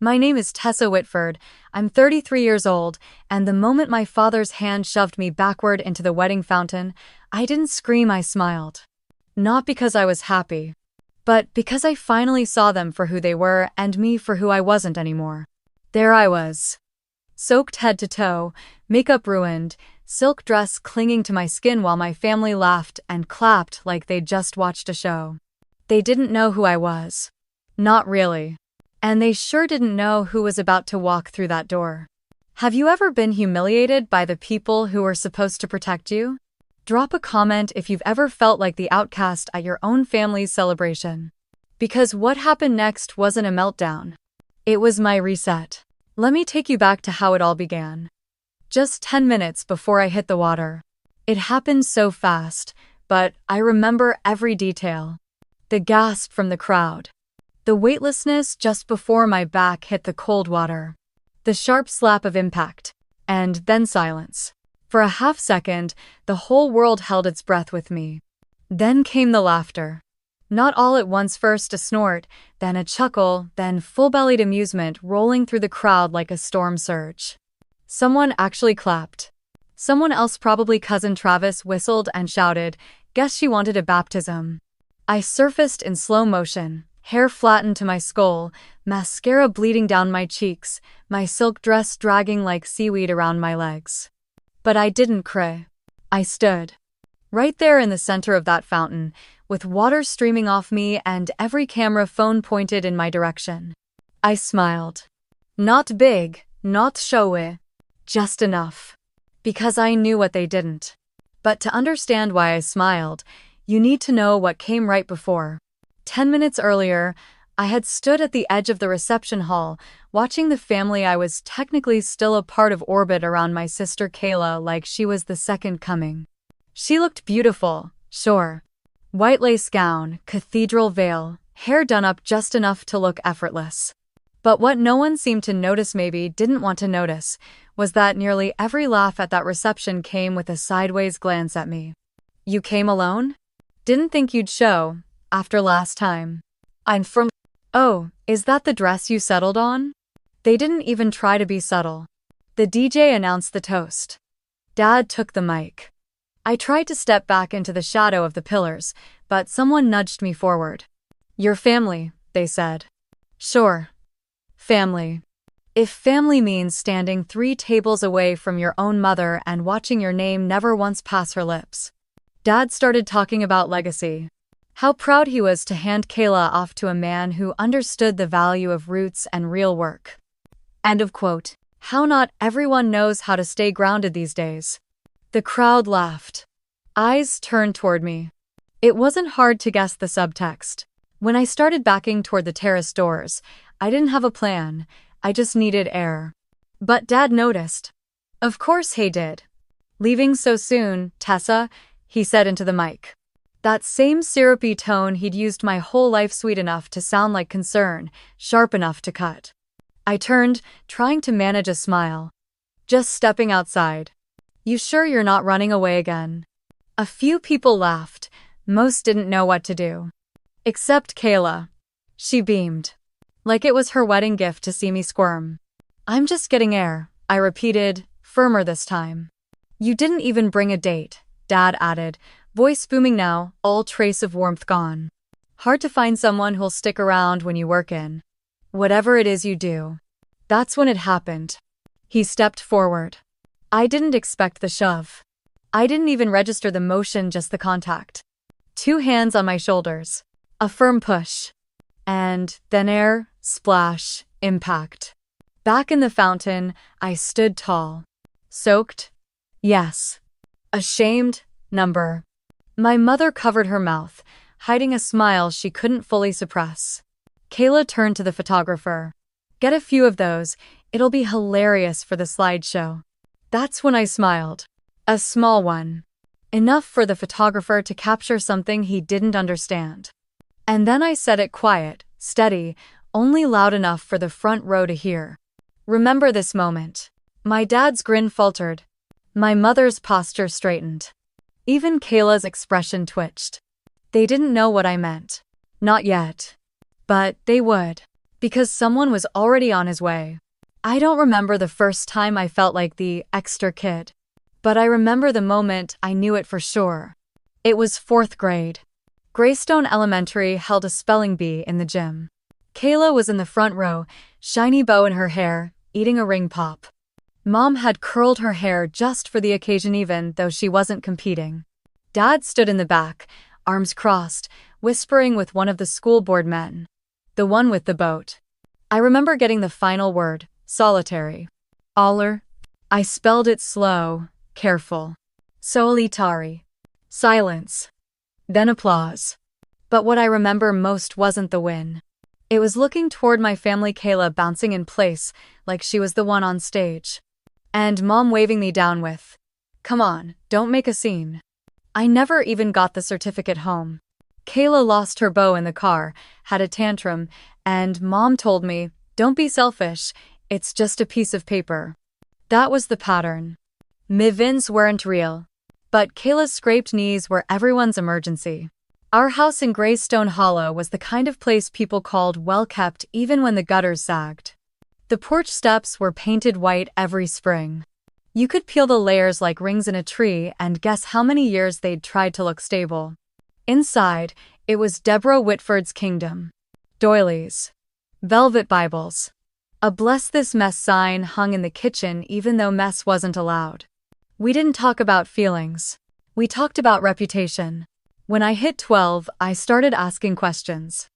My name is Tessa Whitford. I'm 33 years old, and the moment my father's hand shoved me backward into the wedding fountain, I didn't scream, I smiled. Not because I was happy, but because I finally saw them for who they were and me for who I wasn't anymore. There I was, soaked head to toe, makeup ruined, silk dress clinging to my skin while my family laughed and clapped like they'd just watched a show. They didn't know who I was. Not really. And they sure didn't know who was about to walk through that door. Have you ever been humiliated by the people who were supposed to protect you? Drop a comment if you've ever felt like the outcast at your own family's celebration. Because what happened next wasn't a meltdown. It was my reset. Let me take you back to how it all began. Just 10 minutes before I hit the water. It happened so fast, but I remember every detail. The gasp from the crowd. The weightlessness just before my back hit the cold water. The sharp slap of impact. And then silence. For a half second, the whole world held its breath with me. Then came the laughter. Not all at once, first a snort, then a chuckle, then full-bellied amusement rolling through the crowd like a storm surge. Someone actually clapped. Someone else, probably cousin Travis, whistled and shouted, "Guess she wanted a baptism." I surfaced in slow motion, hair flattened to my skull, mascara bleeding down my cheeks, my silk dress dragging like seaweed around my legs. But I didn't cry. I stood. Right there in the center of that fountain, with water streaming off me and every camera phone pointed in my direction. I smiled. Not big, not showy. Just enough. Because I knew what they didn't. But to understand why I smiled, you need to know what came right before. 10 minutes earlier, I had stood at the edge of the reception hall, watching the family I was technically still a part of orbit around my sister Kayla like she was the second coming. She looked beautiful, sure. White lace gown, cathedral veil, hair done up just enough to look effortless. But what no one seemed to notice, maybe didn't want to notice, was that nearly every laugh at that reception came with a sideways glance at me. You came alone? Didn't think you'd show, after last time. I'm from... Oh, is that the dress you settled on? They didn't even try to be subtle. The DJ announced the toast. Dad took the mic. I tried to step back into the shadow of the pillars, but someone nudged me forward. Your family, they said. Sure. Family. If family means standing 3 tables away from your own mother and watching your name never once pass her lips. Dad started talking about legacy. How proud he was to hand Kayla off to a man who understood the value of roots and real work. End of quote. How not everyone knows how to stay grounded these days. The crowd laughed. Eyes turned toward me. It wasn't hard to guess the subtext. When I started backing toward the terrace doors, I didn't have a plan. I just needed air. But Dad noticed. Of course he did. Leaving so soon, Tessa, he said into the mic. That same syrupy tone he'd used my whole life, sweet enough to sound like concern, sharp enough to cut. I turned, trying to manage a smile. Just stepping outside. You sure you're not running away again? A few people laughed. Most didn't know what to do. Except Kayla. She beamed. Like it was her wedding gift to see me squirm. I'm just getting air, I repeated, firmer this time. You didn't even bring a date, Dad added, voice booming now, all trace of warmth gone. Hard to find someone who'll stick around when you work in whatever it is you do. That's when it happened. He stepped forward. I didn't expect the shove. I didn't even register the motion, just the contact. 2 hands on my shoulders. A firm push. And then air, splash, impact. Back in the fountain, I stood tall. Soaked? Yes. Ashamed? Number. My mother covered her mouth, hiding a smile she couldn't fully suppress. Kayla turned to the photographer. Get a few of those, it'll be hilarious for the slideshow. That's when I smiled. A small one. Enough for the photographer to capture something he didn't understand. And then I said it quiet, steady, only loud enough for the front row to hear. Remember this moment. My dad's grin faltered. My mother's posture straightened. Even Kayla's expression twitched. They didn't know what I meant. Not yet. But they would. Because someone was already on his way. I don't remember the first time I felt like the extra kid. But I remember the moment I knew it for sure. It was 4th grade. Greystone Elementary held a spelling bee in the gym. Kayla was in the front row, shiny bow in her hair, eating a ring pop. Mom had curled her hair just for the occasion even though she wasn't competing. Dad stood in the back, arms crossed, whispering with one of the school board men. The one with the boat. I remember getting the final word, solitary. Aller. I spelled it slow, careful. Solitari. Silence. Then applause. But what I remember most wasn't the win. It was looking toward my family, Kayla bouncing in place like she was the one on stage. And Mom waving me down with, "Come on, don't make a scene." I never even got the certificate home. Kayla lost her bow in the car, had a tantrum, and Mom told me, "Don't be selfish, it's just a piece of paper." That was the pattern. Mivins weren't real. But Kayla's scraped knees were everyone's emergency. Our house in Greystone Hollow was the kind of place people called well-kept even when the gutters sagged. The porch steps were painted white every spring. You could peel the layers like rings in a tree and guess how many years they'd tried to look stable. Inside, it was Deborah Whitford's kingdom. Doilies. Velvet Bibles. A "Bless This Mess" sign hung in the kitchen even though mess wasn't allowed. We didn't talk about feelings. We talked about reputation. When I hit 12, I started asking questions.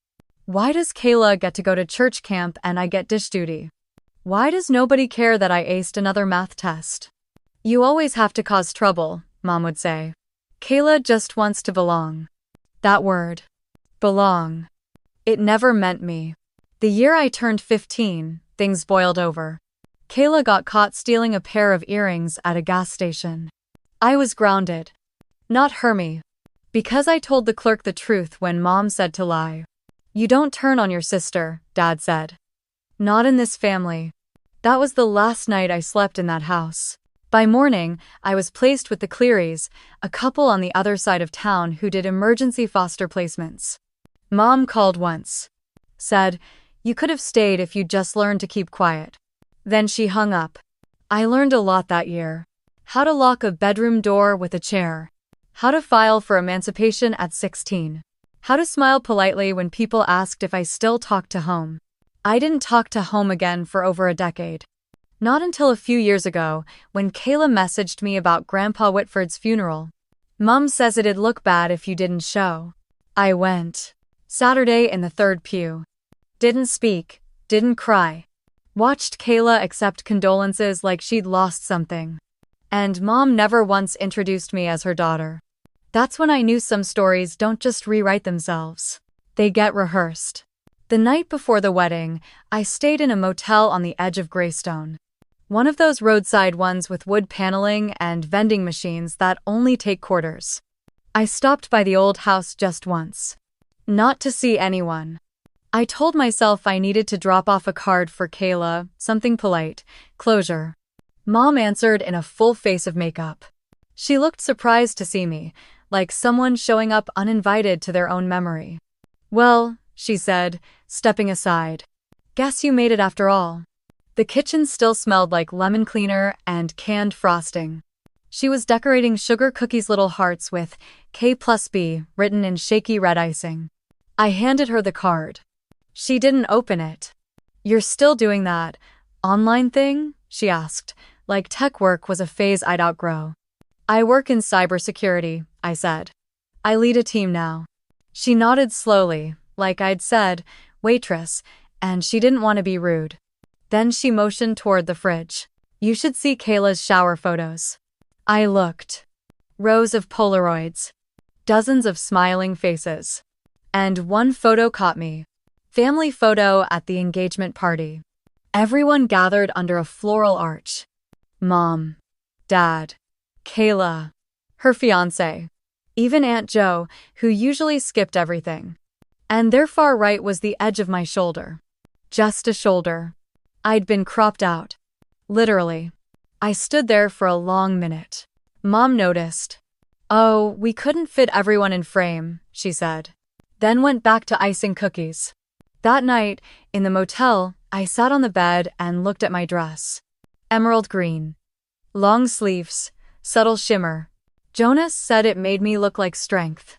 Why does Kayla get to go to church camp and I get dish duty? Why does nobody care that I aced another math test? "You always have to cause trouble," Mom would say. "Kayla just wants to belong." That word. Belong. It never meant me. The year I turned 15, things boiled over. Kayla got caught stealing a pair of earrings at a gas station. I was grounded. Not Hermie. Because I told the clerk the truth when Mom said to lie. "You don't turn on your sister," Dad said. Not in this family. That was the last night I slept in that house. By morning, I was placed with the Clearys, a couple on the other side of town who did emergency foster placements. Mom called once. Said, "You could have stayed if you'd just learned to keep quiet." Then she hung up. I learned a lot that year. How to lock a bedroom door with a chair. How to file for emancipation at 16. How to smile politely when people asked if I still talked to home. I didn't talk to home again for over a decade. Not until a few years ago, when Kayla messaged me about Grandpa Whitford's funeral. "Mom says it'd look bad if you didn't show." I went. Saturday in the 3rd pew. Didn't speak, didn't cry. Watched Kayla accept condolences like she'd lost something. And Mom never once introduced me as her daughter. That's when I knew some stories don't just rewrite themselves. They get rehearsed. The night before the wedding, I stayed in a motel on the edge of Greystone. One of those roadside ones with wood paneling and vending machines that only take quarters. I stopped by the old house just once. Not to see anyone. I told myself I needed to drop off a card for Kayla, something polite, closure. Mom answered in a full face of makeup. She looked surprised to see me, like someone showing up uninvited to their own memory. "Well," she said, stepping aside. "Guess you made it after all." The kitchen still smelled like lemon cleaner and canned frosting. She was decorating sugar cookies little hearts with K+B written in shaky red icing. I handed her the card. She didn't open it. "You're still doing that online thing?" she asked, like tech work was a phase I'd outgrow. "I work in cybersecurity," I said. "I lead a team now." She nodded slowly, like I'd said, "Waitress," and she didn't want to be rude. Then she motioned toward the fridge. "You should see Kayla's shower photos." I looked. Rows of Polaroids. Dozens of smiling faces. And one photo caught me. Family photo at the engagement party. Everyone gathered under a floral arch. Mom. Dad. Kayla. Her fiancé. Even Aunt Jo, who usually skipped everything. And their far right was the edge of my shoulder. Just a shoulder. I'd been cropped out. Literally. I stood there for a long minute. Mom noticed. "Oh, we couldn't fit everyone in frame," she said. Then went back to icing cookies. That night, in the motel, I sat on the bed and looked at my dress. Emerald green. Long sleeves, subtle shimmer. Jonas said it made me look like strength.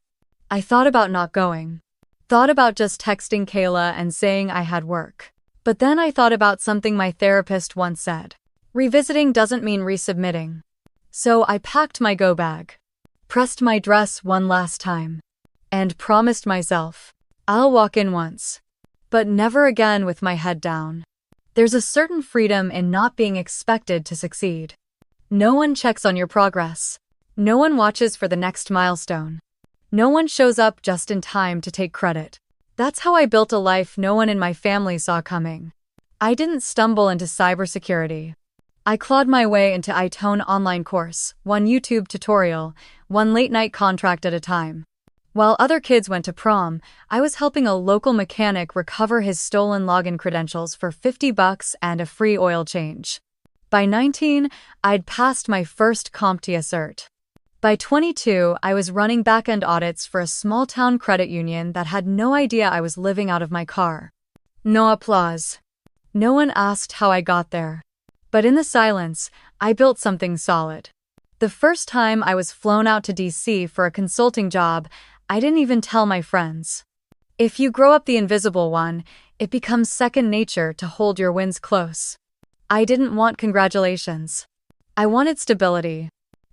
I thought about not going. Thought about just texting Kayla and saying I had work. But then I thought about something my therapist once said. Revisiting doesn't mean resubmitting. So I packed my go bag, pressed my dress one last time, and promised myself, I'll walk in once, but never again with my head down. There's a certain freedom in not being expected to succeed. No one checks on your progress. No one watches for the next milestone. No one shows up just in time to take credit. That's how I built a life no one in my family saw coming. I didn't stumble into cybersecurity. I clawed my way into iTone online course, one YouTube tutorial, one late-night contract at a time. While other kids went to prom, I was helping a local mechanic recover his stolen login credentials for $50 and a free oil change. By 19, I'd passed my first CompTIA cert. By 22, I was running back-end audits for a small-town credit union that had no idea I was living out of my car. No applause. No one asked how I got there. But in the silence, I built something solid. The first time I was flown out to DC for a consulting job, I didn't even tell my friends. If you grow up the invisible one, it becomes second nature to hold your wins close. I didn't want congratulations. I wanted stability.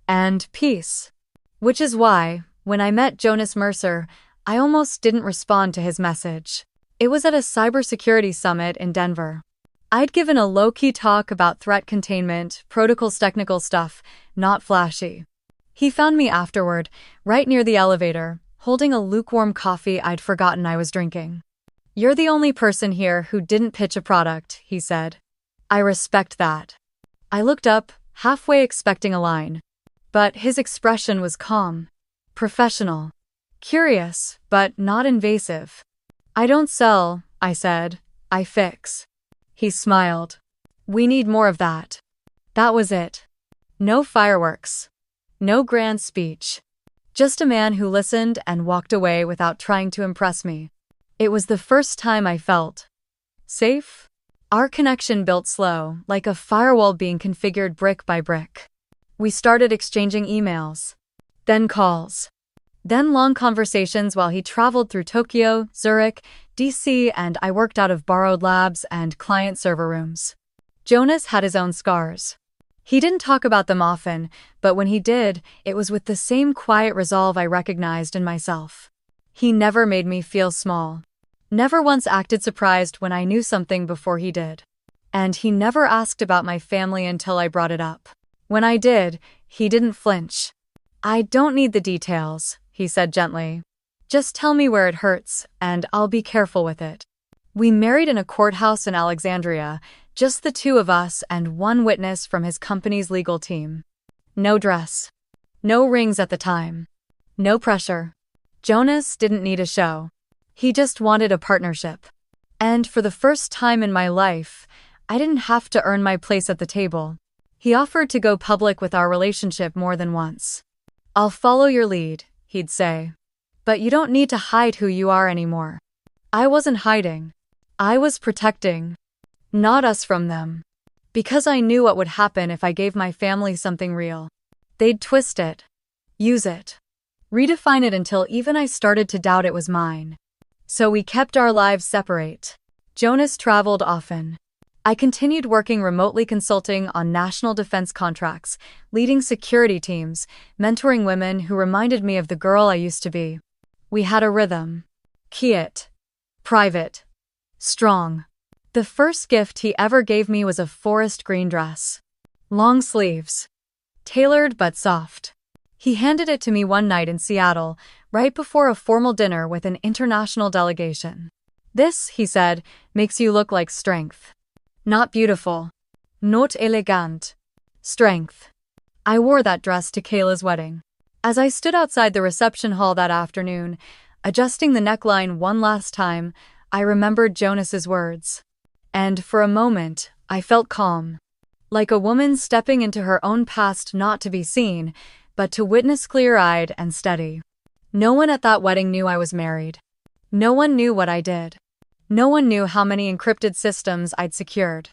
And peace. Which is why, when I met Jonas Mercer, I almost didn't respond to his message. It was at a cybersecurity summit in Denver. I'd given a low-key talk about threat containment, protocols, technical stuff, not flashy. He found me afterward, right near the elevator, holding a lukewarm coffee I'd forgotten I was drinking. "You're the only person here who didn't pitch a product," he said. "I respect that." I looked up, halfway expecting a line. But his expression was calm, professional, curious, but not invasive. "I don't sell," I said. "I fix." He smiled. "We need more of that." That was it. No fireworks. No grand speech. Just a man who listened and walked away without trying to impress me. It was the first time I felt safe. Our connection built slow, like a firewall being configured brick by brick. We started exchanging emails, then calls, then long conversations while he traveled through Tokyo, Zurich, DC, and I worked out of borrowed labs and client server rooms. Jonas had his own scars. He didn't talk about them often, but when he did, it was with the same quiet resolve I recognized in myself. He never made me feel small. Never once acted surprised when I knew something before he did. And he never asked about my family until I brought it up. When I did, he didn't flinch. "I don't need the details," he said gently. "Just tell me where it hurts, and I'll be careful with it." We married in a courthouse in Alexandria, just the two of us and one witness from his company's legal team. No dress. No rings at the time. No pressure. Jonas didn't need a show. He just wanted a partnership. And for the first time in my life, I didn't have to earn my place at the table. He offered to go public with our relationship more than once. "I'll follow your lead," he'd say. "But you don't need to hide who you are anymore." I wasn't hiding. I was protecting. Not us from them. Because I knew what would happen if I gave my family something real. They'd twist it. Use it. Redefine it until even I started to doubt it was mine. So we kept our lives separate. Jonas traveled often. I continued working remotely, consulting on national defense contracts, leading security teams, mentoring women who reminded me of the girl I used to be. We had a rhythm. Quiet. Private. Strong. The first gift he ever gave me was a forest green dress. Long sleeves. Tailored but soft. He handed it to me one night in Seattle, right before a formal dinner with an international delegation. "This," he said, "makes you look like strength. Not beautiful. Not elegant. Strength." I wore that dress to Kayla's wedding. As I stood outside the reception hall that afternoon, adjusting the neckline one last time, I remembered Jonas's words. And for a moment, I felt calm. Like a woman stepping into her own past, not to be seen, but to witness clear-eyed and steady. No one at that wedding knew I was married. No one knew what I did. No one knew how many encrypted systems I'd secured,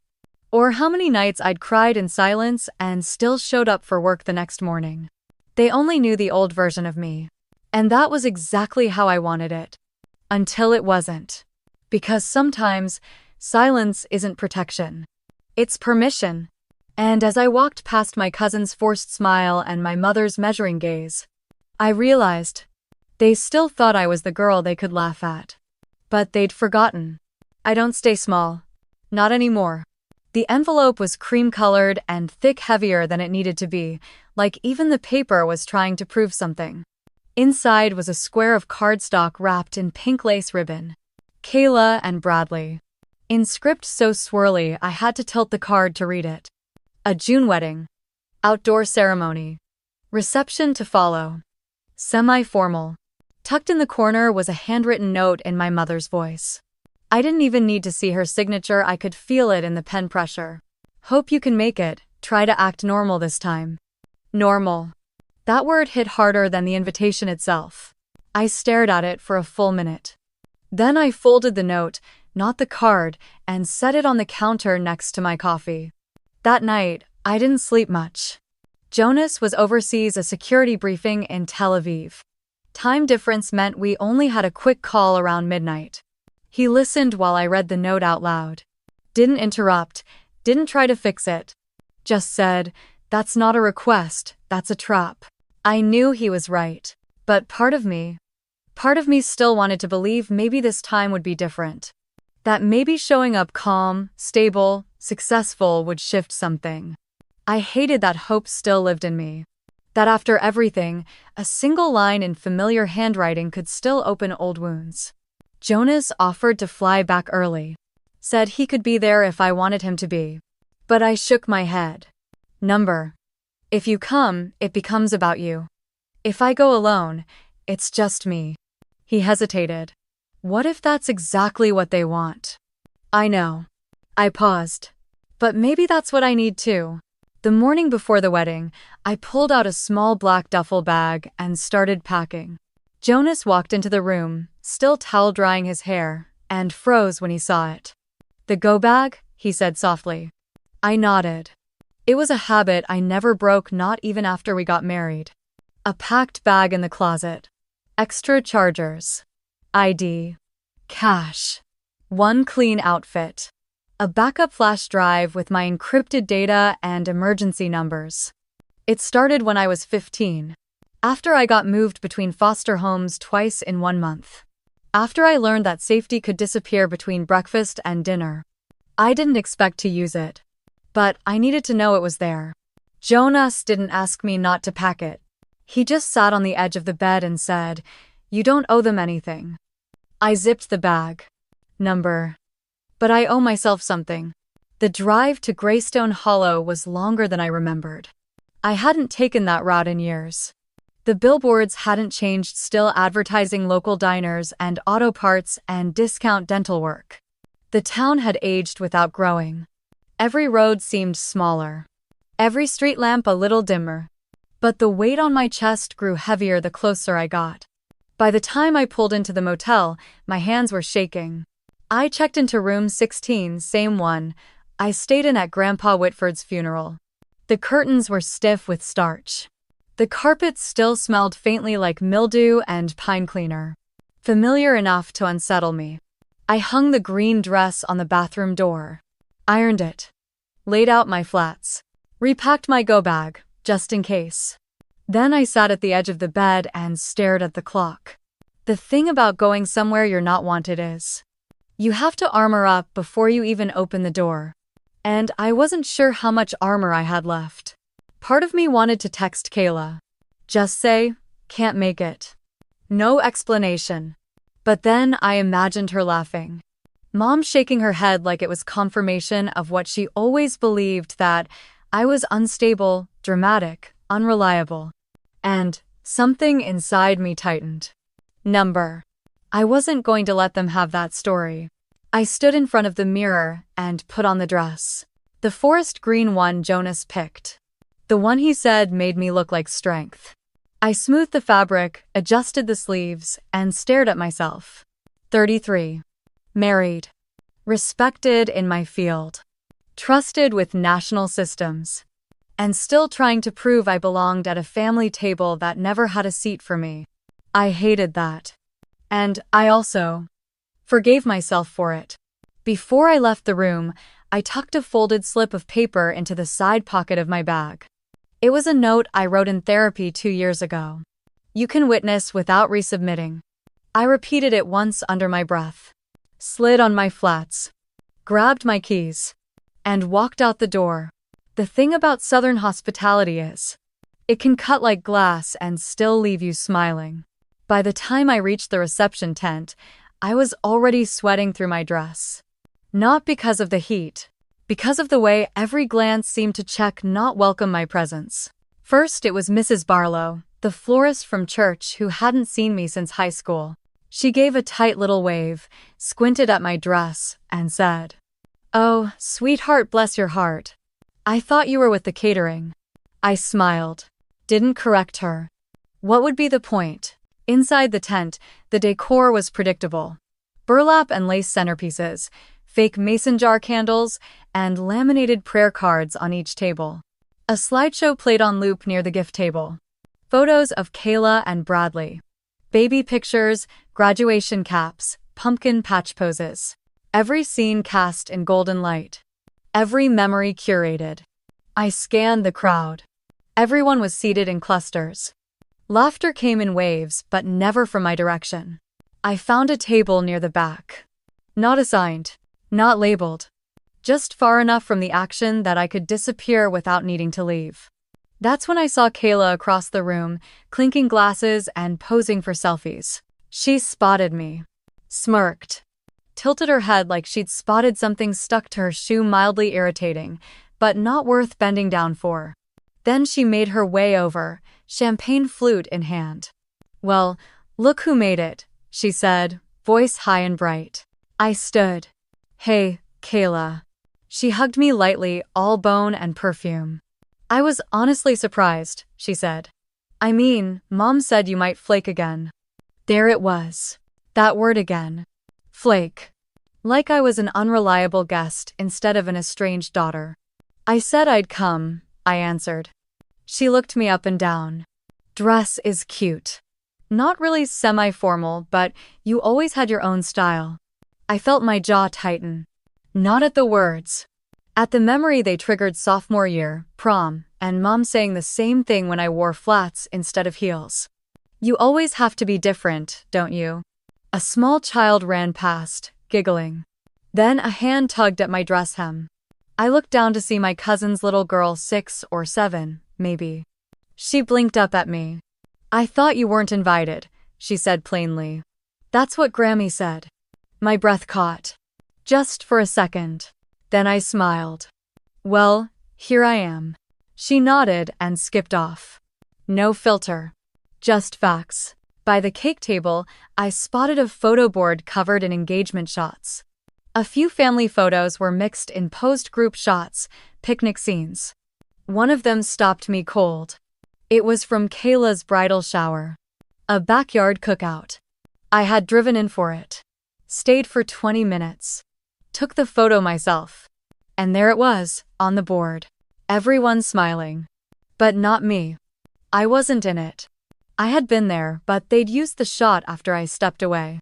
or how many nights I'd cried in silence and still showed up for work the next morning. They only knew the old version of me. And that was exactly how I wanted it. Until it wasn't. Because sometimes, silence isn't protection. It's permission. And as I walked past my cousin's forced smile and my mother's measuring gaze, I realized they still thought I was the girl they could laugh at. But they'd forgotten. I don't stay small. Not anymore. The envelope was cream-colored and thick, heavier than it needed to be, like even the paper was trying to prove something. Inside was a square of cardstock wrapped in pink lace ribbon. Kayla and Bradley. In script so swirly I had to tilt the card to read it. A June wedding. Outdoor ceremony. Reception to follow. Semi-formal. Tucked in the corner was a handwritten note in my mother's voice. I didn't even need to see her signature, I could feel it in the pen pressure. Hope you can make it, try to act normal this time. Normal. That word hit harder than the invitation itself. I stared at it for a full minute. Then I folded the note, not the card, and set it on the counter next to my coffee. That night, I didn't sleep much. Jonas was overseas, a security briefing in Tel Aviv. Time difference meant we only had a quick call around midnight. He listened while I read the note out loud. Didn't interrupt, didn't try to fix it. Just said, "That's not a request, that's a trap." I knew he was right. But part of me still wanted to believe maybe this time would be different. That maybe showing up calm, stable, successful would shift something. I hated that hope still lived in me. That after everything, a single line in familiar handwriting could still open old wounds. Jonas offered to fly back early. Said he could be there if I wanted him to be. But I shook my head. Number. If you come, it becomes about you. If I go alone, it's just me. He hesitated. What if that's exactly what they want? I know. I paused. But maybe that's what I need too. The morning before the wedding, I pulled out a small black duffel bag and started packing. Jonas walked into the room, still towel drying his hair, and froze when he saw it. The go bag? He said softly. I nodded. It was a habit I never broke, not even after we got married. A packed bag in the closet. Extra chargers. ID. Cash. One clean outfit. A backup flash drive with my encrypted data and emergency numbers. It started when I was 15. After I got moved between foster homes twice in 1 month. After I learned that safety could disappear between breakfast and dinner. I didn't expect to use it. But I needed to know it was there. Jonas didn't ask me not to pack it. He just sat on the edge of the bed and said, "You don't owe them anything." I zipped the bag. Number. But I owe myself something. The drive to Greystone Hollow was longer than I remembered. I hadn't taken that route in years. The billboards hadn't changed, still advertising local diners and auto parts and discount dental work. The town had aged without growing. Every road seemed smaller. Every street lamp a little dimmer. But the weight on my chest grew heavier the closer I got. By the time I pulled into the motel, my hands were shaking. I checked into room 16, same one I stayed in at Grandpa Whitford's funeral. The curtains were stiff with starch. The carpet still smelled faintly like mildew and pine cleaner. Familiar enough to unsettle me. I hung the green dress on the bathroom door. Ironed it. Laid out my flats. Repacked my go bag, just in case. Then I sat at the edge of the bed and stared at the clock. The thing about going somewhere you're not wanted is, you have to armor up before you even open the door. And I wasn't sure how much armor I had left. Part of me wanted to text Kayla. Just say, "Can't make it." No explanation. But then I imagined her laughing. Mom shaking her head like it was confirmation of what she always believed, that I was unstable, dramatic, unreliable. And something inside me tightened. Number. I wasn't going to let them have that story. I stood in front of the mirror and put on the dress. The forest green one Jonas picked. The one he said made me look like strength. I smoothed the fabric, adjusted the sleeves, and stared at myself. 33. married, respected in my field, trusted with national systems, and still trying to prove I belonged at a family table that never had a seat for me. I hated that. And I also forgave myself for it. Before I left the room, I tucked a folded slip of paper into the side pocket of my bag. It was a note I wrote in therapy 2 years ago. You can witness without resubmitting. I repeated it once under my breath, slid on my flats, grabbed my keys, and walked out the door. The thing about Southern hospitality is, it can cut like glass and still leave you smiling. By the time I reached the reception tent, I was already sweating through my dress. Not because of the heat, because of the way every glance seemed to check not welcome my presence. First, it was Mrs. Barlow, the florist from church who hadn't seen me since high school. She gave a tight little wave, squinted at my dress, and said, "Oh, sweetheart, bless your heart. I thought you were with the catering." I smiled. Didn't correct her. What would be the point? Inside the tent, the decor was predictable. Burlap and lace centerpieces, fake mason jar candles, and laminated prayer cards on each table. A slideshow played on loop near the gift table. Photos of Kayla and Bradley. Baby pictures, graduation caps, pumpkin patch poses. Every scene cast in golden light. Every memory curated. I scanned the crowd. Everyone was seated in clusters. Laughter came in waves, but never from my direction. I found a table near the back. Not assigned. Not labeled. Just far enough from the action that I could disappear without needing to leave. That's when I saw Kayla across the room, clinking glasses and posing for selfies. She spotted me. Smirked. Tilted her head like she'd spotted something stuck to her shoe mildly irritating, but not worth bending down for. Then she made her way over, champagne flute in hand. "Well, look who made it," she said, voice high and bright. I stood. "Hey, Kayla." She hugged me lightly, all bone and perfume. "I was honestly surprised," she said. "I mean, Mom said you might flake again." There it was. That word again. Flake. Like I was an unreliable guest instead of an estranged daughter. "I said I'd come," I answered. She looked me up and down. "Dress is cute. Not really semi-formal, but you always had your own style." I felt my jaw tighten. Not at the words. At the memory they triggered sophomore year, prom, and Mom saying the same thing when I wore flats instead of heels. "You always have to be different, don't you?" A small child ran past, giggling. Then a hand tugged at my dress hem. I looked down to see my cousin's little girl, 6 or 7, maybe. She blinked up at me. "I thought you weren't invited," she said plainly. "That's what Grammy said." My breath caught. Just for a second. Then I smiled. "Well, here I am." She nodded and skipped off. No filter. Just facts. By the cake table, I spotted a photo board covered in engagement shots. A few family photos were mixed in posed group shots, picnic scenes. One of them stopped me cold. It was from Kayla's bridal shower. A backyard cookout. I had driven in for it. Stayed for 20 minutes. Took the photo myself. And there it was, on the board. Everyone smiling. But not me. I wasn't in it. I had been there, but they'd used the shot after I stepped away.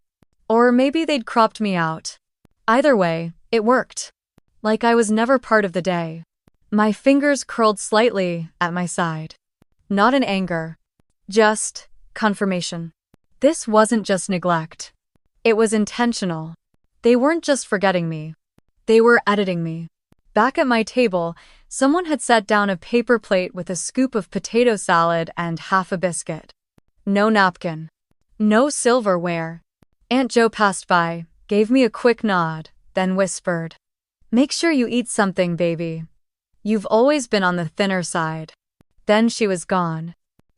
Or maybe they'd cropped me out. Either way, it worked. Like I was never part of the day. My fingers curled slightly at my side. Not in anger. Just confirmation. This wasn't just neglect. It was intentional. They weren't just forgetting me. They were editing me. Back at my table, someone had set down a paper plate with a scoop of potato salad and half a biscuit. No napkin. No silverware. Aunt Jo passed by, gave me a quick nod, then whispered, "Make sure you eat something, baby. You've always been on the thinner side." Then she was gone.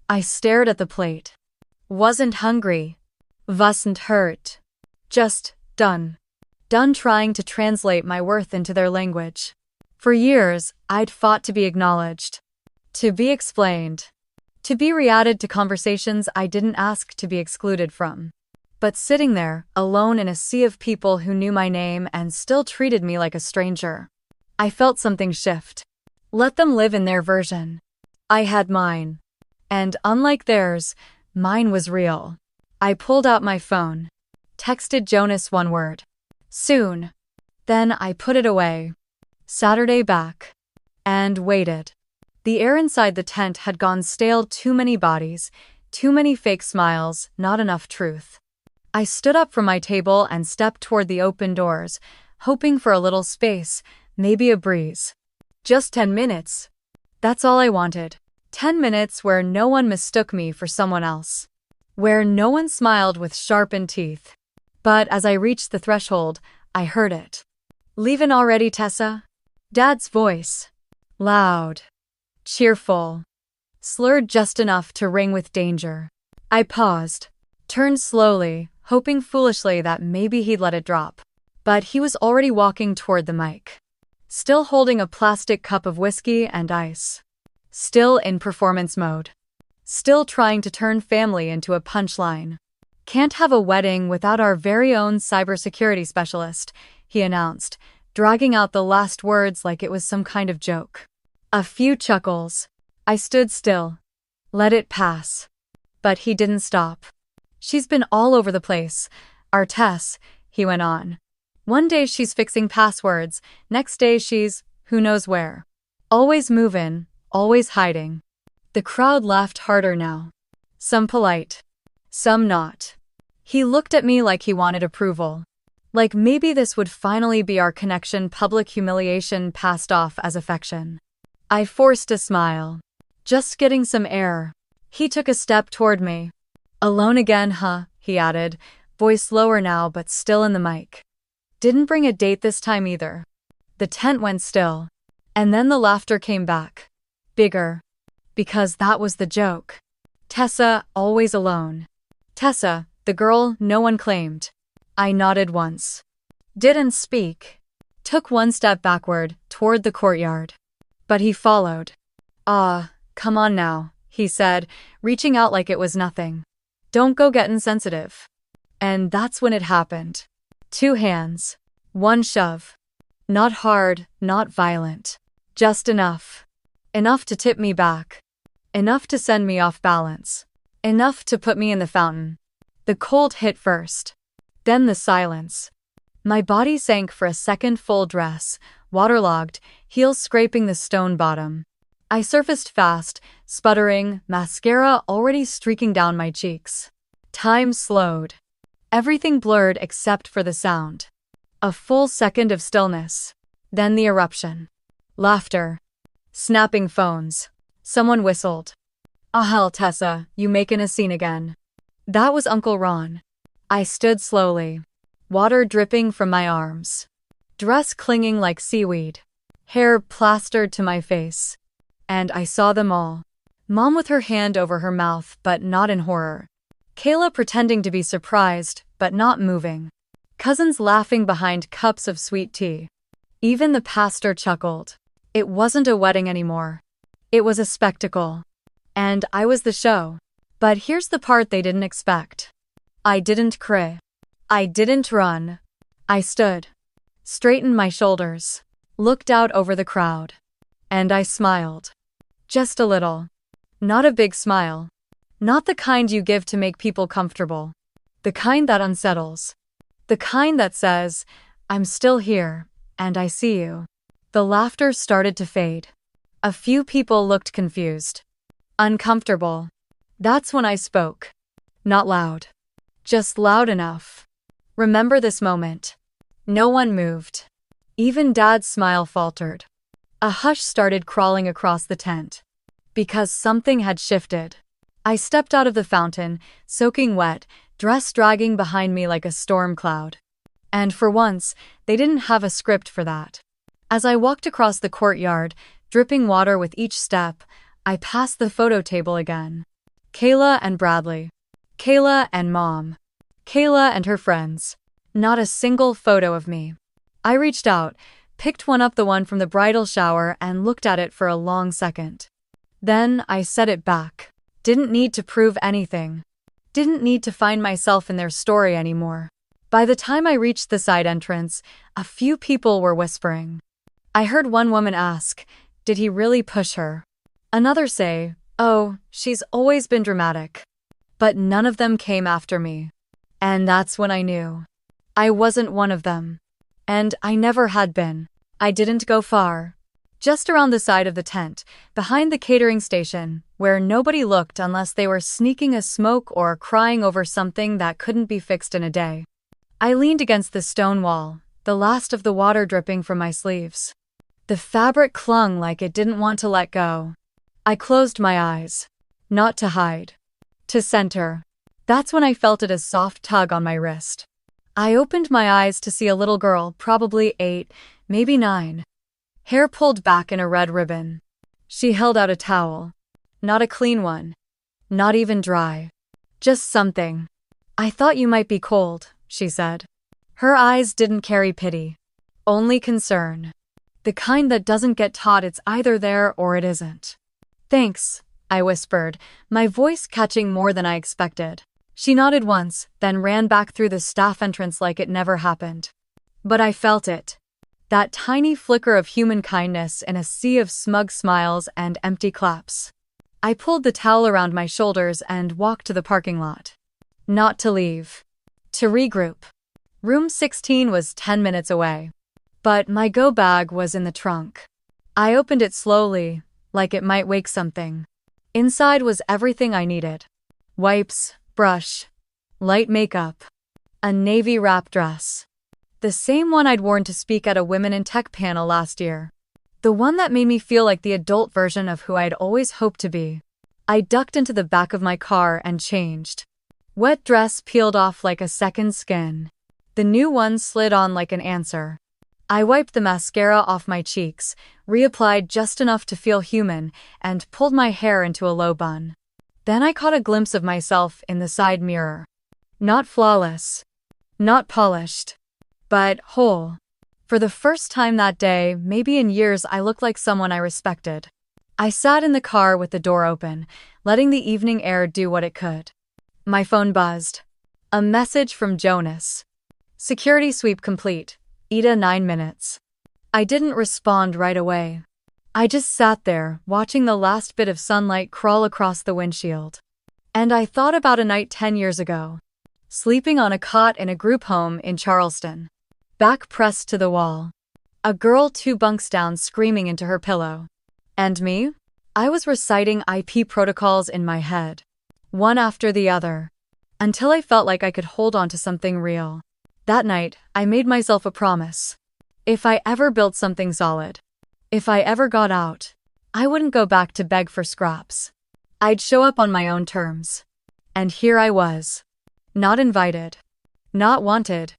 I stared at the plate. Wasn't hungry. Wasn't hurt. Just done. Done trying to translate my worth into their language. For years, I'd fought to be acknowledged. To be explained. To be re-added to conversations I didn't ask to be excluded from. But sitting there, alone in a sea of people who knew my name and still treated me like a stranger, I felt something shift. Let them live in their version. I had mine. And unlike theirs, mine was real. I pulled out my phone. Texted Jonas one word. Soon. Then I put it away. Saturday back. And waited. The air inside the tent had gone stale. Too many bodies, too many fake smiles, not enough truth. I stood up from my table and stepped toward the open doors, hoping for a little space, maybe a breeze. Just 10 minutes. That's all I wanted. 10 minutes where no one mistook me for someone else. Where no one smiled with sharpened teeth. But as I reached the threshold, I heard it. Leavin' already, Tessa? Dad's voice. Loud. Cheerful. Slurred just enough to ring with danger. I paused. Turned slowly, hoping foolishly that maybe he'd let it drop. But he was already walking toward the mic. Still holding a plastic cup of whiskey and ice. Still in performance mode. Still trying to turn family into a punchline. Can't have a wedding without our very own cybersecurity specialist, he announced, dragging out the last words like it was some kind of joke. A few chuckles. I stood still. Let it pass. But he didn't stop. She's been all over the place. Our Tess, he went on. One day she's fixing passwords, next day she's, who knows where. Always movin', always hiding. The crowd laughed harder now. Some polite. Some not. He looked at me like he wanted approval. Like maybe this would finally be our connection. Public humiliation passed off as affection. I forced a smile. Just getting some air. He took a step toward me. Alone again, huh? He added, voice lower now but still in the mic. Didn't bring a date this time either. The tent went still. And then the laughter came back. Bigger. Because that was the joke. Tessa, always alone. Tessa, the girl no one claimed. I nodded once. Didn't speak. Took one step backward, toward the courtyard. But he followed. Ah, come on now, he said, reaching out like it was nothing. Don't go gettin' sensitive. And that's when it happened. 2 hands. 1 shove. Not hard, not violent. Just enough. Enough to tip me back. Enough to send me off balance. Enough to put me in the fountain. The cold hit first. Then the silence. My body sank for a second, full dress, waterlogged, heels scraping the stone bottom. I surfaced fast, sputtering, mascara already streaking down my cheeks. Time slowed. Everything blurred except for the sound. A full second of stillness. Then the eruption. Laughter. Snapping phones. Someone whistled. Ah hell, Tessa, you making a scene again. That was Uncle Ron. I stood slowly. Water dripping from my arms. Dress clinging like seaweed. Hair plastered to my face. And I saw them all. Mom with her hand over her mouth but not in horror. Kayla pretending to be surprised but not moving. Cousins laughing behind cups of sweet tea. Even the pastor chuckled. It wasn't a wedding anymore. It was a spectacle. And I was the show. But here's the part they didn't expect. I didn't cry. I didn't run. I stood. Straightened my shoulders. Looked out over the crowd. And I smiled. Just a little. Not a big smile. Not the kind you give to make people comfortable. The kind that unsettles. The kind that says, I'm still here, and I see you. The laughter started to fade. A few people looked confused. Uncomfortable. That's when I spoke. Not loud. Just loud enough. Remember this moment. No one moved. Even Dad's smile faltered. A hush started crawling across the tent. Because something had shifted. I stepped out of the fountain, soaking wet, dress dragging behind me like a storm cloud. And for once, they didn't have a script for that. As I walked across the courtyard, dripping water with each step, I passed the photo table again. Kayla and Bradley. Kayla and Mom. Kayla and her friends. Not a single photo of me. I reached out, picked one up, the one from the bridal shower, and looked at it for a long second. Then I set it back. Didn't need to prove anything. Didn't need to find myself in their story anymore. By the time I reached the side entrance, a few people were whispering. I heard one woman ask, "Did he really push her?" Another say, "Oh, she's always been dramatic." But none of them came after me. And that's when I knew. I wasn't one of them. And I never had been. I didn't go far. Just around the side of the tent, behind the catering station, where nobody looked unless they were sneaking a smoke or crying over something that couldn't be fixed in a day. I leaned against the stone wall, the last of the water dripping from my sleeves. The fabric clung like it didn't want to let go. I closed my eyes. Not to hide. To center. That's when I felt it a soft tug on my wrist. I opened my eyes to see a little girl, probably 8, maybe 9. Hair pulled back in a red ribbon. She held out a towel. Not a clean one. Not even dry. Just something. "I thought you might be cold," she said. Her eyes didn't carry pity. Only concern. The kind that doesn't get taught it's either there or it isn't. "Thanks," I whispered, my voice catching more than I expected. She nodded once, then ran back through the staff entrance like it never happened. But I felt it. That tiny flicker of human kindness in a sea of smug smiles and empty claps. I pulled the towel around my shoulders and walked to the parking lot. Not to leave. To regroup. Room 16 was 10 minutes away. But my go bag was in the trunk. I opened it slowly, like it might wake something. Inside was everything I needed. Wipes, brush, light makeup, a navy wrap dress. The same one I'd worn to speak at a Women in Tech panel last year. The one that made me feel like the adult version of who I'd always hoped to be. I ducked into the back of my car and changed. Wet dress peeled off like a second skin. The new one slid on like an answer. I wiped the mascara off my cheeks, reapplied just enough to feel human, and pulled my hair into a low bun. Then I caught a glimpse of myself in the side mirror. Not flawless. Not polished. But whole. For the first time that day, maybe in years, I looked like someone I respected. I sat in the car with the door open, letting the evening air do what it could. My phone buzzed. A message from Jonas. "Security sweep complete. Ida 9 minutes. I didn't respond right away. I just sat there, watching the last bit of sunlight crawl across the windshield. And I thought about a night 10 years ago. Sleeping on a cot in a group home in Charleston. Back pressed to the wall. A girl 2 bunks down screaming into her pillow. And me? I was reciting IP protocols in my head. One after the other. Until I felt like I could hold on to something real. That night, I made myself a promise. If I ever built something solid, if I ever got out, I wouldn't go back to beg for scraps. I'd show up on my own terms. And here I was. Not invited. Not wanted.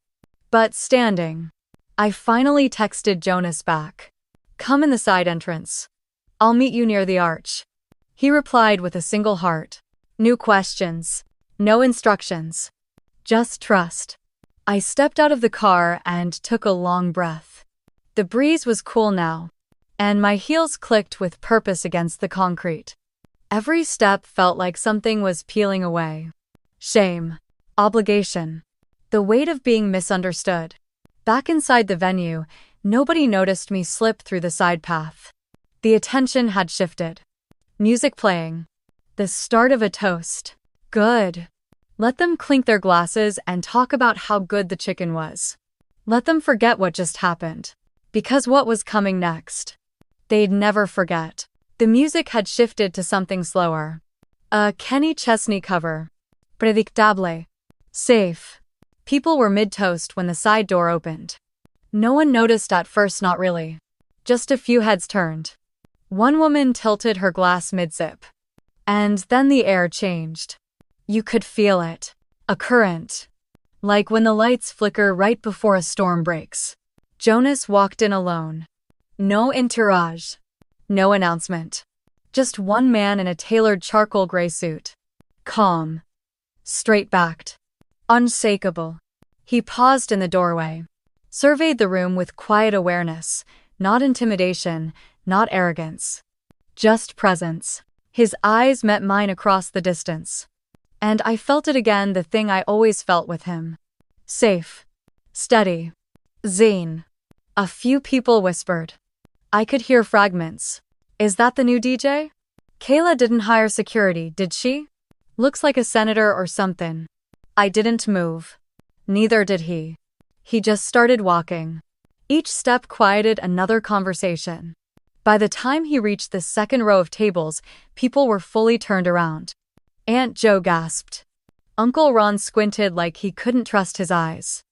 But standing. I finally texted Jonas back. "Come in the side entrance. I'll meet you near the arch." He replied with a single heart. New questions. No instructions. Just trust. I stepped out of the car and took a long breath. The breeze was cool now, and my heels clicked with purpose against the concrete. Every step felt like something was peeling away. Shame. Obligation. The weight of being misunderstood. Back inside the venue, nobody noticed me slip through the side path. The attention had shifted. Music playing. The start of a toast. Good. Let them clink their glasses and talk about how good the chicken was. Let them forget what just happened. Because what was coming next? They'd never forget. The music had shifted to something slower. A Kenny Chesney cover. Predictable. Safe. People were mid-toast when the side door opened. No one noticed at first, not really. Just a few heads turned. One woman tilted her glass mid-sip. And then the air changed. You could feel it. A current. Like when the lights flicker right before a storm breaks. Jonas walked in alone. No entourage. No announcement. Just one man in a tailored charcoal gray suit. Calm. Straight-backed. Unshakable. He paused in the doorway. Surveyed the room with quiet awareness. Not intimidation, not arrogance. Just presence. His eyes met mine across the distance. And I felt it again, the thing I always felt with him. Safe. Steady. Zen. A few people whispered. I could hear fragments. Is that the new DJ? Kayla didn't hire security, did she? Looks like a senator or something. I didn't move. Neither did he. He just started walking. Each step quieted another conversation. By the time he reached the second row of tables, people were fully turned around. Aunt Jo gasped. Uncle Ron squinted like he couldn't trust his eyes.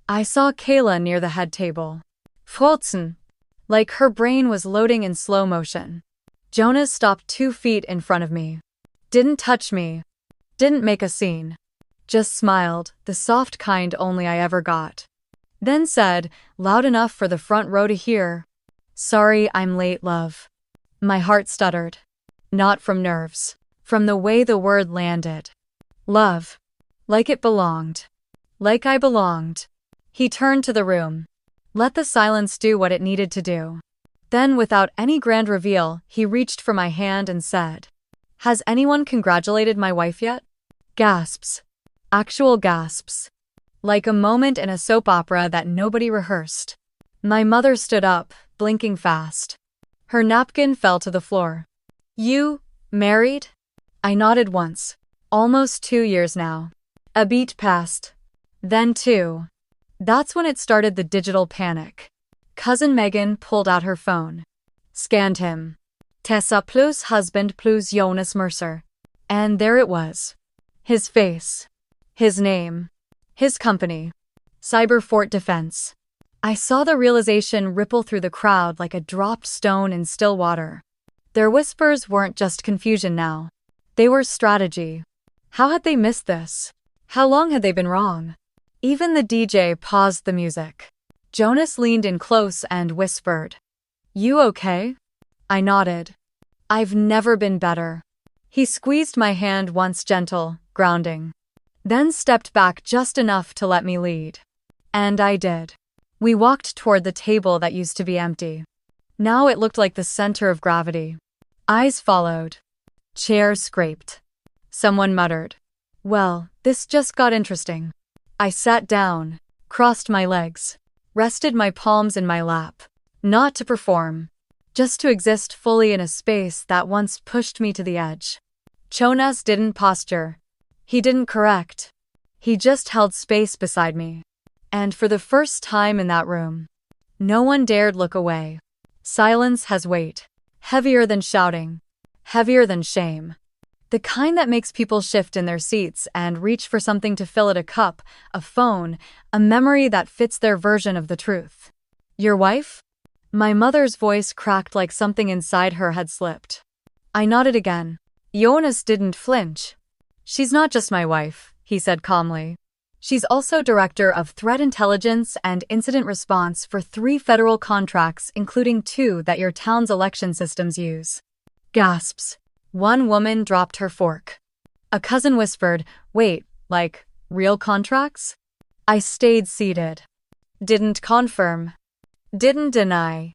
I saw Kayla near the head table. Frotzen. Like her brain was loading in slow motion. Jonas stopped 2 feet in front of me. Didn't touch me. Didn't make a scene. Just smiled, the soft kind only I ever got. Then said, loud enough for the front row to hear, Sorry I'm late, love. My heart stuttered. Not from nerves. From the way the word landed. Love. Like it belonged. Like I belonged. He turned to the room. Let the silence do what it needed to do. Then, without any grand reveal, he reached for my hand and said, Has anyone congratulated my wife yet? Gasps. Actual gasps. Like a moment in a soap opera that nobody rehearsed. My mother stood up, blinking fast. Her napkin fell to the floor. You, married? I nodded once. Almost 2 years now. A beat passed. Then 2. That's when it started, the digital panic. Cousin Megan pulled out her phone. Scanned him. Tessa plus husband plus Jonas Mercer. And there it was. His face. His name. His company. Cyberfort Defense. I saw the realization ripple through the crowd like a dropped stone in still water. Their whispers weren't just confusion now. They were strategy. How had they missed this? How long had they been wrong? Even the DJ paused the music. Jonas leaned in close and whispered, You okay? I nodded. I've never been better. He squeezed my hand once, gentle, grounding. Then stepped back just enough to let me lead. And I did. We walked toward the table that used to be empty. Now it looked like the center of gravity. Eyes followed. Chairs scraped. Someone muttered, Well, this just got interesting. I sat down, crossed my legs, rested my palms in my lap. Not to perform. Just to exist fully in a space that once pushed me to the edge. Jonas didn't posture. He didn't correct. He just held space beside me. And for the first time in that room, no one dared look away. Silence has weight. Heavier than shouting. Heavier than shame. The kind that makes people shift in their seats and reach for something to fill it, a cup, a phone, a memory that fits their version of the truth. Your wife? My mother's voice cracked like something inside her had slipped. I nodded again. Jonas didn't flinch. She's not just my wife, he said calmly. She's also director of threat intelligence and incident response for 3 federal contracts, including 2 that your town's election systems use. Gasps. One woman dropped her fork. A cousin whispered, Wait, like, real contracts? I stayed seated. Didn't confirm. Didn't deny.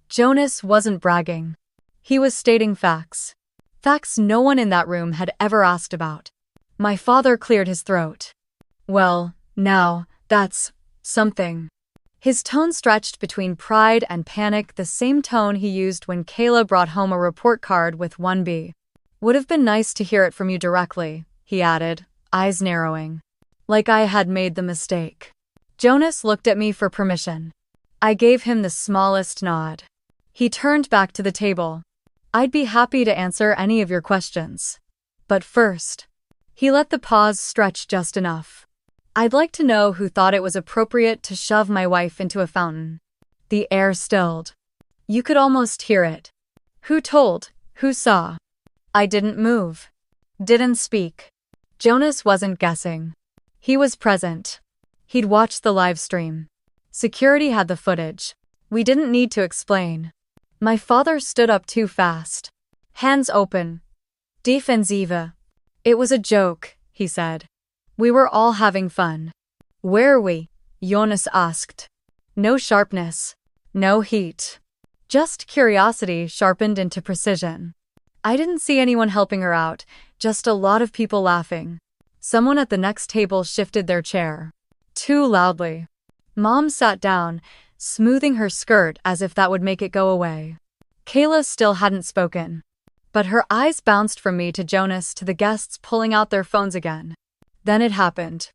Jonas wasn't bragging. He was stating facts. Facts no one in that room had ever asked about. My father cleared his throat. Well, now, that's something. His tone stretched between pride and panic, the same tone he used when Kayla brought home a report card with 1B. Would have been nice to hear it from you directly, he added, eyes narrowing. Like I had made the mistake. Jonas looked at me for permission. I gave him the smallest nod. He turned back to the table. I'd be happy to answer any of your questions. But first, he let the pause stretch just enough. I'd like to know who thought it was appropriate to shove my wife into a fountain. The air stilled. You could almost hear it. Who told? Who saw? I didn't move. Didn't speak. Jonas wasn't guessing. He was present. He'd watched the live stream. Security had the footage. We didn't need to explain. My father stood up too fast. Hands open. Defensive. It was a joke, he said. We were all having fun. Where are we? Jonas asked. No sharpness. No heat. Just curiosity sharpened into precision. I didn't see anyone helping her out, just a lot of people laughing. Someone at the next table shifted their chair. Too loudly. Mom sat down, smoothing her skirt as if that would make it go away. Kayla still hadn't spoken. But her eyes bounced from me to Jonas to the guests pulling out their phones again. Then it happened.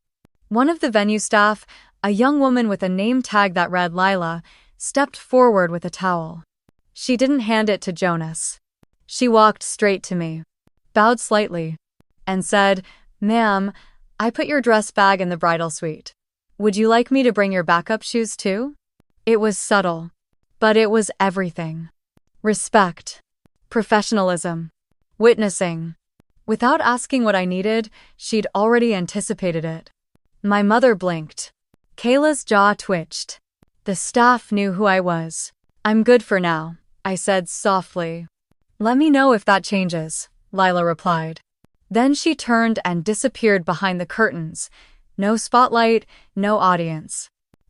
One of the venue staff, a young woman with a name tag that read Lila, stepped forward with a towel. She didn't hand it to Jonas. She walked straight to me, bowed slightly, and said, "Ma'am, I put your dress bag in the bridal suite. Would you like me to bring your backup shoes too?" It was subtle, but it was everything. Respect. Professionalism. Witnessing. Without asking what I needed, she'd already anticipated it. My mother blinked. Kayla's jaw twitched. The staff knew who I was. "I'm good for now," I said softly. "Let me know if that changes," Lila replied. Then she turned and disappeared behind the curtains. No spotlight, no audience.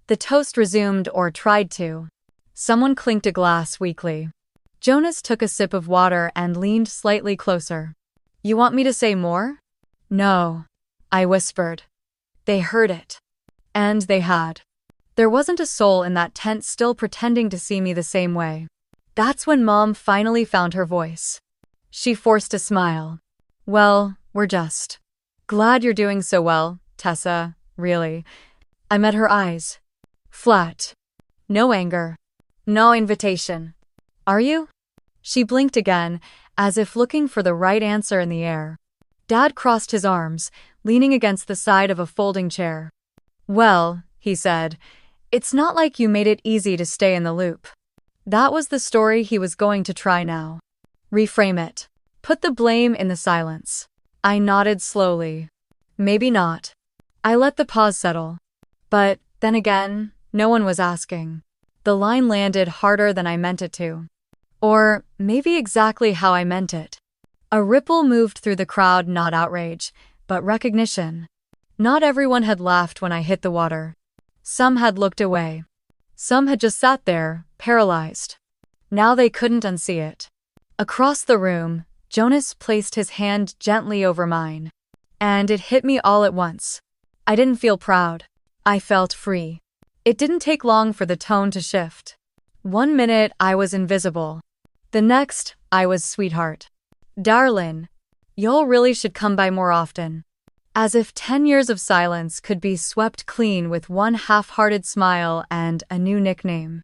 The toast resumed, or tried to. Someone clinked a glass weakly. Jonas took a sip of water and leaned slightly closer. "You want me to say more?" "No," I whispered. They heard it. And they had. There wasn't a soul in that tent still pretending to see me the same way. That's when Mom finally found her voice. She forced a smile. "Well, we're just glad you're doing so well, Tessa, really." I met her eyes. Flat. No anger. No invitation. "Are you?" She blinked again, as if looking for the right answer in the air. Dad crossed his arms, leaning against the side of a folding chair. "Well," he said, "it's not like you made it easy to stay in the loop." That was the story he was going to try now. Reframe it. Put the blame in the silence. I nodded slowly. Maybe not. I let the pause settle. But, then again, no one was asking. The line landed harder than I meant it to. Or maybe exactly how I meant it. A ripple moved through the crowd, not outrage, but recognition. Not everyone had laughed when I hit the water. Some had looked away. Some had just sat there, paralyzed. Now they couldn't unsee it. Across the room, Jonas placed his hand gently over mine. And it hit me all at once. I didn't feel proud. I felt free. It didn't take long for the tone to shift. 1 minute I was invisible. The next, I was sweetheart. Darlin', y'all really should come by more often. As if 10 years of silence could be swept clean with one half-hearted smile and a new nickname.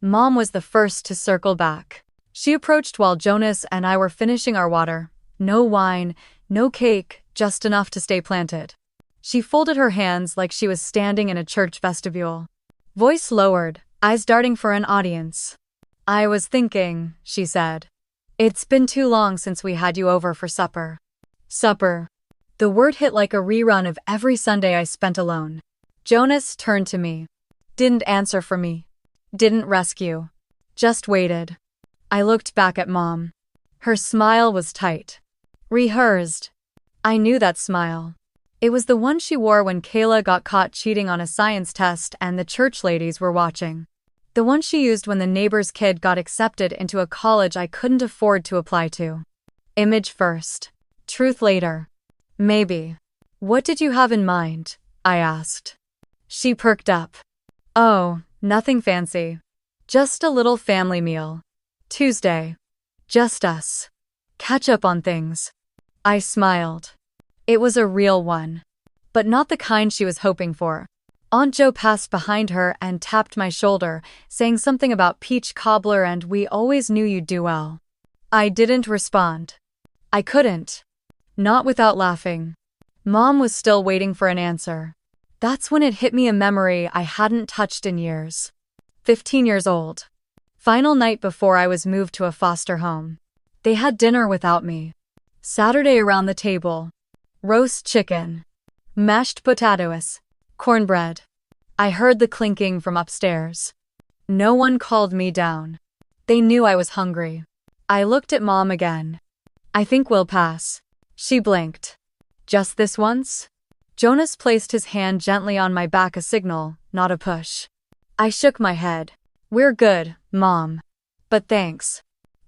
Mom was the first to circle back. She approached while Jonas and I were finishing our water. No wine, no cake, just enough to stay planted. She folded her hands like she was standing in a church vestibule. Voice lowered, eyes darting for an audience. "I was thinking," she said. "It's been too long since we had you over for supper." Supper. The word hit like a rerun of every Sunday I spent alone. Jonas turned to me. Didn't answer for me. Didn't rescue. Just waited. I looked back at Mom. Her smile was tight. Rehearsed. I knew that smile. It was the one she wore when Kayla got caught cheating on a science test and the church ladies were watching. The one she used when the neighbor's kid got accepted into a college I couldn't afford to apply to. Image first. Truth later. Maybe. "What did you have in mind?" I asked. She perked up. "Oh, nothing fancy. Just a little family meal. Tuesday. Just us. Catch up on things." I smiled. It was a real one. But not the kind she was hoping for. Aunt Jo passed behind her and tapped my shoulder, saying something about peach cobbler and "we always knew you'd do well." I didn't respond. I couldn't. Not without laughing. Mom was still waiting for an answer. That's when it hit me, a memory I hadn't touched in years. 15 years old. Final night before I was moved to a foster home. They had dinner without me. Saturday around the table. Roast chicken. Mashed potatoes. Cornbread. I heard the clinking from upstairs. No one called me down. They knew I was hungry. I looked at Mom again. "I think we'll pass." She blinked. "Just this once?" Jonas placed his hand gently on my back, a signal, not a push. I shook my head. "We're good, Mom. But thanks."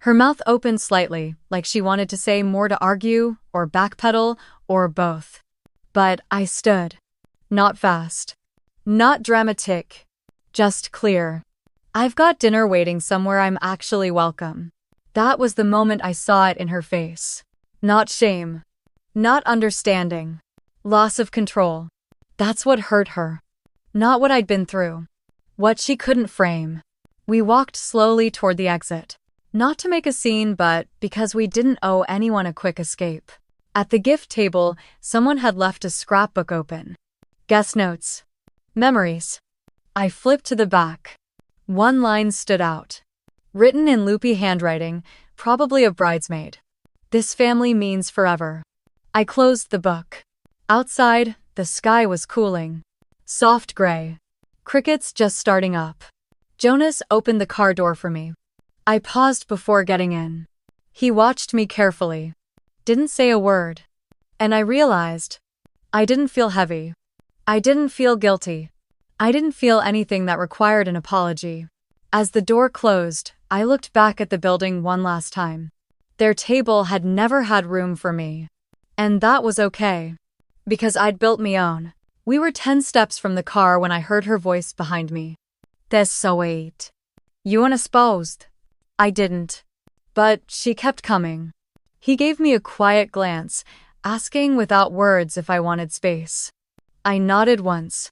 Her mouth opened slightly, like she wanted to say more, to argue, or backpedal, or both. But I stood. Not fast. Not dramatic. Just clear. I've got dinner waiting somewhere. I'm actually welcome. That was the moment I saw it in her face. Not shame. Not understanding. Loss of control. That's what hurt her. Not what I'd been through. What she couldn't frame. We walked slowly toward the exit. Not to make a scene, but because we didn't owe anyone a quick escape. At the gift table, someone had left a scrapbook open. Guest notes. Memories. I flipped to the back. One line stood out. Written in loopy handwriting, probably a bridesmaid. This family means forever. I closed the book. Outside, the sky was cooling. Soft gray. Crickets just starting up. Jonas opened the car door for me. I paused before getting in. He watched me carefully. Didn't say a word. And I realized. I didn't feel heavy. I didn't feel guilty. I didn't feel anything that required an apology. As the door closed, I looked back at the building one last time. Their table had never had room for me. And that was okay. Because I'd built me own. We were 10 steps from the car when I heard her voice behind me. That's so sweet. You unexposed? I didn't. But she kept coming. He gave me a quiet glance, asking without words if I wanted space. I nodded once.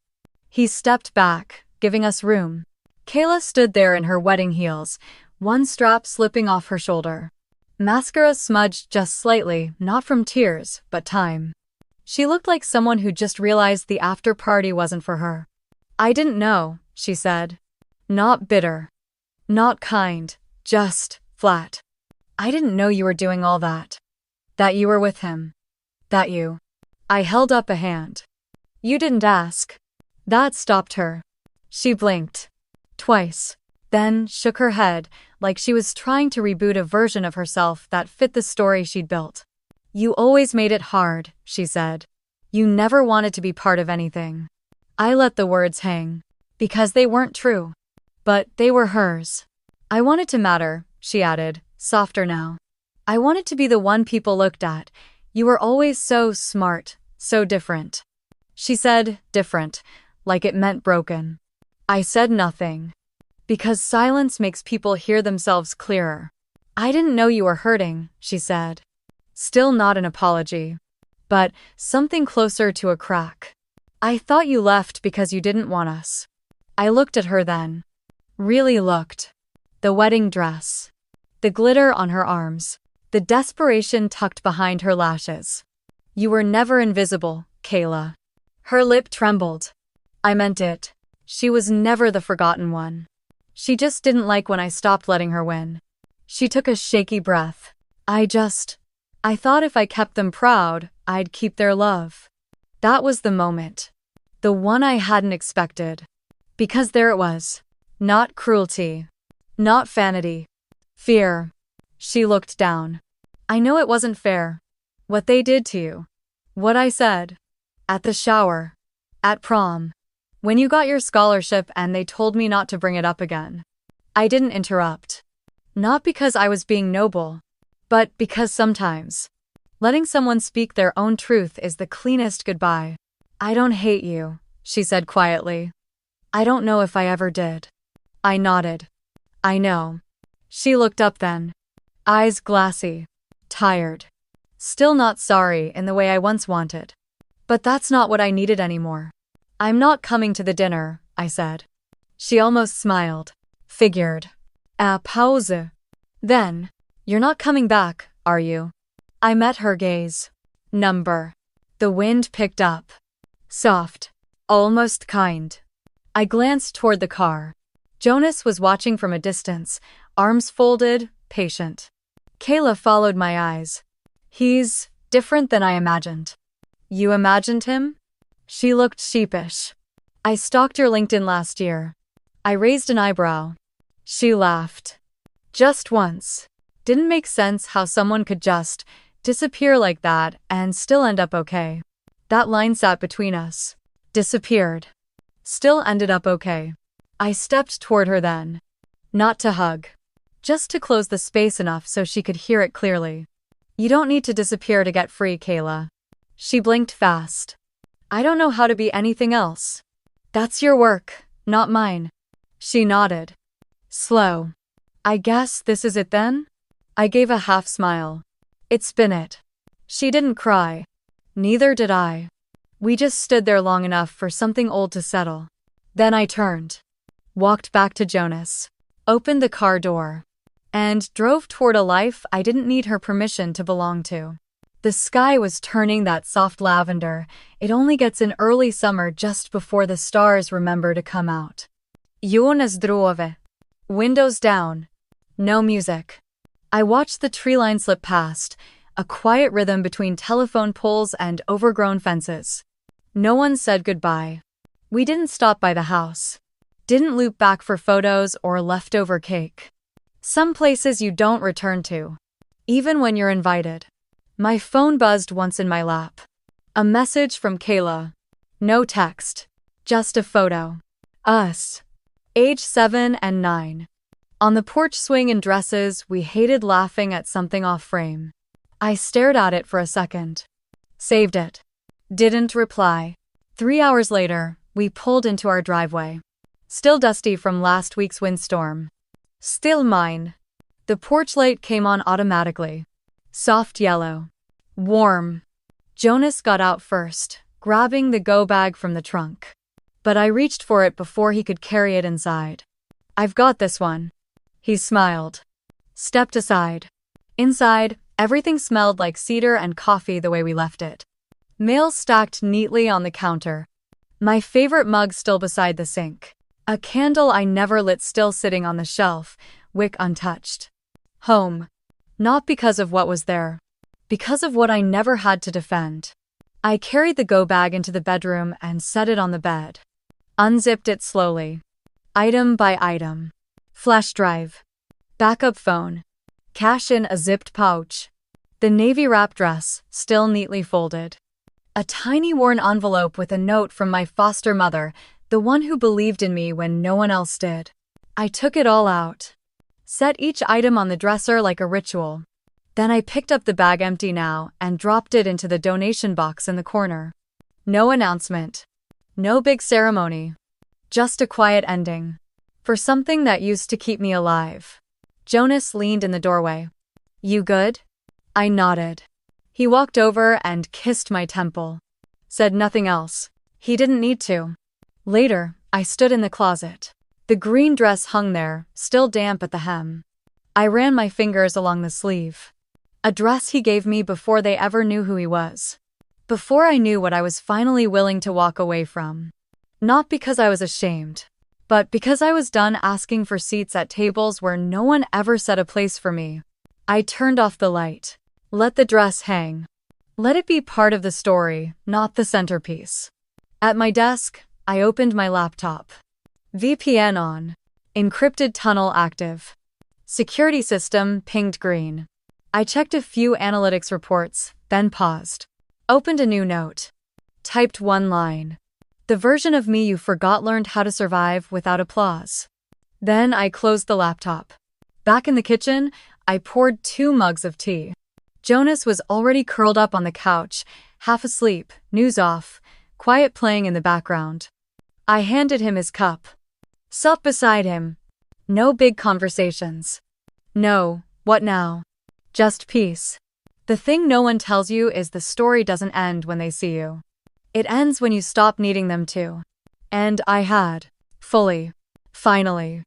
He stepped back, giving us room. Kayla stood there in her wedding heels, one strap slipping off her shoulder. Mascara smudged just slightly, not from tears, but time. She looked like someone who just realized the after party wasn't for her. I didn't know, she said. Not bitter. Not kind. Just flat. I didn't know you were doing all that. That you were with him. That you. I held up a hand. You didn't ask. That stopped her. She blinked. Twice. Then shook her head, like she was trying to reboot a version of herself that fit the story she'd built. You always made it hard, she said. You never wanted to be part of anything. I let the words hang. Because they weren't true. But they were hers. I wanted to matter, she added, softer now. I wanted to be the one people looked at. You were always so smart, so different. She said, different, like it meant broken. I said nothing. Because silence makes people hear themselves clearer. I didn't know you were hurting, she said. Still not an apology. But something closer to a crack. I thought you left because you didn't want us. I looked at her then. Really looked. The wedding dress. The glitter on her arms. The desperation tucked behind her lashes. You were never invisible, Kayla. Her lip trembled. I meant it. She was never the forgotten one. She just didn't like when I stopped letting her win. She took a shaky breath. I thought if I kept them proud, I'd keep their love. That was the moment. The one I hadn't expected. Because there it was. Not cruelty. Not vanity. Fear. She looked down. I know it wasn't fair. What they did to you. What I said. At the shower. At prom. When you got your scholarship and they told me not to bring it up again. I didn't interrupt. Not because I was being noble. But because sometimes. Letting someone speak their own truth is the cleanest goodbye. I don't hate you, she said quietly. I don't know if I ever did. I nodded. I know. She looked up then. Eyes glassy. Tired. Still not sorry in the way I once wanted. But that's not what I needed anymore. I'm not coming to the dinner, I said. She almost smiled. Figured. Pause. Then, you're not coming back, are you? I met her gaze. Number. The wind picked up. Soft. Almost kind. I glanced toward the car. Jonas was watching from a distance, arms folded, patient. Kayla followed my eyes. He's different than I imagined. You imagined him? She looked sheepish. I stalked your LinkedIn last year. I raised an eyebrow. She laughed. Just once. Didn't make sense how someone could just disappear like that and still end up okay. That line sat between us. Disappeared. Still ended up okay. I stepped toward her then. Not to hug. Just to close the space enough so she could hear it clearly. You don't need to disappear to get free, Kayla. She blinked fast. I don't know how to be anything else. That's your work, not mine. She nodded. Slow. I guess this is it then? I gave a half smile. It's been it. She didn't cry. Neither did I. We just stood there long enough for something old to settle. Then I turned, walked back to Jonas, opened the car door, and drove toward a life I didn't need her permission to belong to. The sky was turning that soft lavender it only gets in early summer just before the stars remember to come out. Jonas drove. Windows down. No music. I watched the tree line slip past, a quiet rhythm between telephone poles and overgrown fences. No one said goodbye. We didn't stop by the house. Didn't loop back for photos or leftover cake. Some places you don't return to, even when you're invited. My phone buzzed once in my lap. A message from Kayla. No text. Just a photo. Us. Age 7 and 9. On the porch swing in dresses, we hated laughing at something off frame. I stared at it for a second. Saved it. Didn't reply. 3 hours later, we pulled into our driveway. Still dusty from last week's windstorm. Still mine. The porch light came on automatically. Soft yellow. Warm. Jonas got out first, grabbing the go bag from the trunk. But I reached for it before he could carry it inside. I've got this one. He smiled. Stepped aside. Inside, everything smelled like cedar and coffee the way we left it. Mail stacked neatly on the counter. My favorite mug still beside the sink. A candle I never lit still sitting on the shelf, wick untouched. Home. Not because of what was there. Because of what I never had to defend. I carried the go bag into the bedroom and set it on the bed. Unzipped it slowly. Item by item. Flash drive. Backup phone. Cash in a zipped pouch. The navy wrap dress, still neatly folded. A tiny worn envelope with a note from my foster mother, the one who believed in me when no one else did. I took it all out. Set each item on the dresser like a ritual. Then I picked up the bag empty now and dropped it into the donation box in the corner. No announcement. No big ceremony. Just a quiet ending. For something that used to keep me alive. Jonas leaned in the doorway. You good? I nodded. He walked over and kissed my temple. Said nothing else. He didn't need to. Later, I stood in the closet. The green dress hung there, still damp at the hem. I ran my fingers along the sleeve. A dress he gave me before they ever knew who he was. Before I knew what I was finally willing to walk away from. Not because I was ashamed, but because I was done asking for seats at tables where no one ever set a place for me. I turned off the light. Let the dress hang. Let it be part of the story, not the centerpiece. At my desk, I opened my laptop. VPN on. Encrypted tunnel active. Security system pinged green. I checked a few analytics reports, then paused. Opened a new note. Typed one line. The version of me you forgot learned how to survive without applause. Then I closed the laptop. Back in the kitchen, I poured 2 mugs of tea. Jonas was already curled up on the couch, half asleep, news off, quiet playing in the background. I handed him his cup. Sat beside him. No big conversations. No, what now? Just peace. The thing no one tells you is the story doesn't end when they see you. It ends when you stop needing them to. And I had. Fully. Finally.